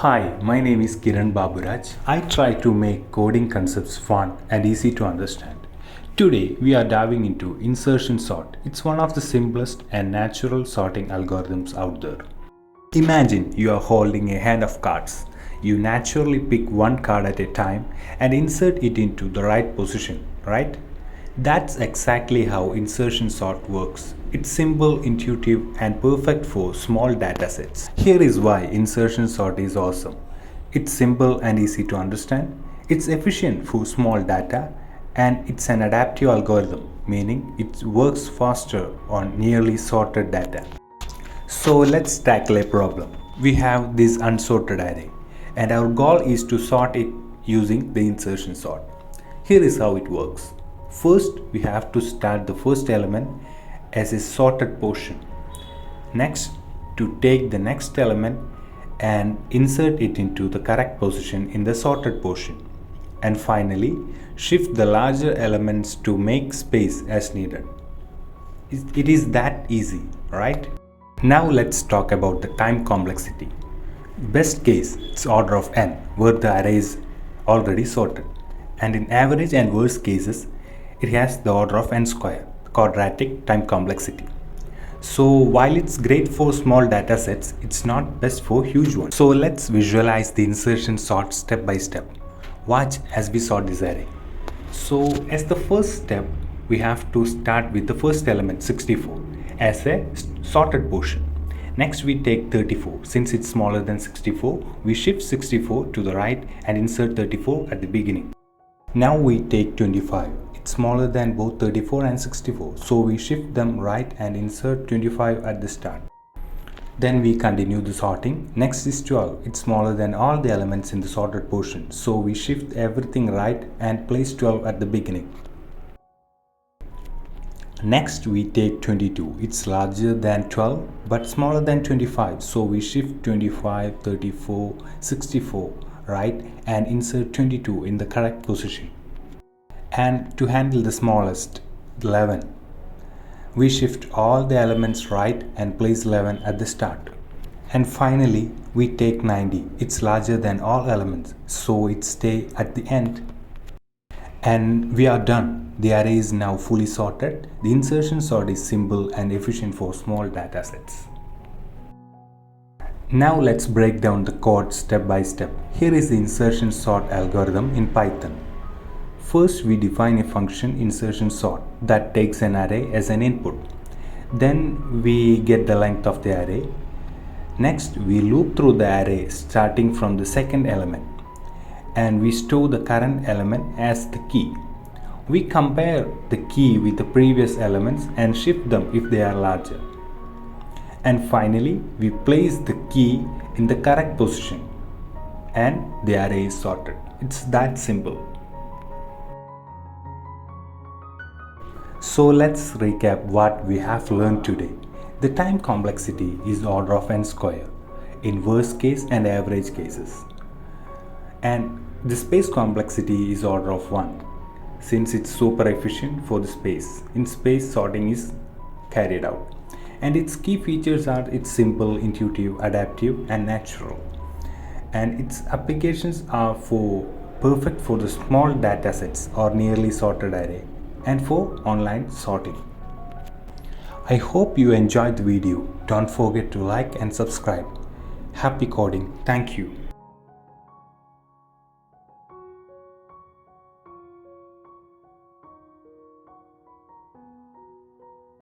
Hi, my name is Kiran Baburaj. I try to make coding concepts fun and easy to understand. Today, we are diving into insertion sort. It's one of the simplest and natural sorting algorithms out there. Imagine you are holding a hand of cards. You naturally pick one card at a time and insert it into the right position, right? That's exactly how insertion sort works. It's simple, intuitive, and perfect for small datasets. Here is why insertion sort is awesome. It's simple and easy to understand. It's efficient for small data, and it's an adaptive algorithm, meaning it works faster on nearly sorted data. So let's tackle a problem. We have this unsorted array, and our goal is to sort it using the insertion sort. Here is how it works. First, we have to start the first element as a sorted portion. Next, to take the next element and insert it into the correct position in the sorted portion. And finally, shift the larger elements to make space as needed. It is that easy, right? Now let's talk about the time complexity. Best case, it's order of n, where the array is already sorted. And in average and worst cases, it has the order of n square, quadratic time complexity. So while it's great for small data sets, it's not best for huge ones. So let's visualize the insertion sort step by step. Watch as we sort this array. So as the first step, we have to start with the first element 64 as a sorted portion. Next we take 34. Since it's smaller than 64, we shift 64 to the right and insert 34 at the beginning. Now we take 25. It's smaller than both 34 and 64, so we shift them right and insert 25 at the start. Then we continue the sorting. Next is 12. It's smaller than all the elements in the sorted portion, so we shift everything right and place 12 at the beginning. Next we take 22. It's larger than 12 but smaller than 25, so we shift 25, 34, 64 right and insert 22 in the correct position. And to handle the smallest, 11, we shift all the elements right and place 11 at the start. And finally, we take 90. It's larger than all elements, so it stays at the end. And we are done. The array is now fully sorted. The insertion sort is simple and efficient for small data sets. Now let's break down the code step by step. Here is the insertion sort algorithm in Python. First, we define a function insertion sort that takes an array as an input. Then we get the length of the array. Next, we loop through the array starting from the second element, and we store the current element as the key. We compare the key with the previous elements and shift them if they are larger. And finally, we place the key in the correct position and the array is sorted. It's that simple. So let's recap what we have learned today. The time complexity is order of n square in worst case and average cases. And the space complexity is order of 1 since it's super efficient for the space. In space, sorting is carried out. And its key features are it's simple, intuitive, adaptive, and natural. And its applications are perfect for the small datasets or nearly sorted array, and for online sorting. I hope you enjoyed the video. Don't forget to like and subscribe. Happy coding. Thank you.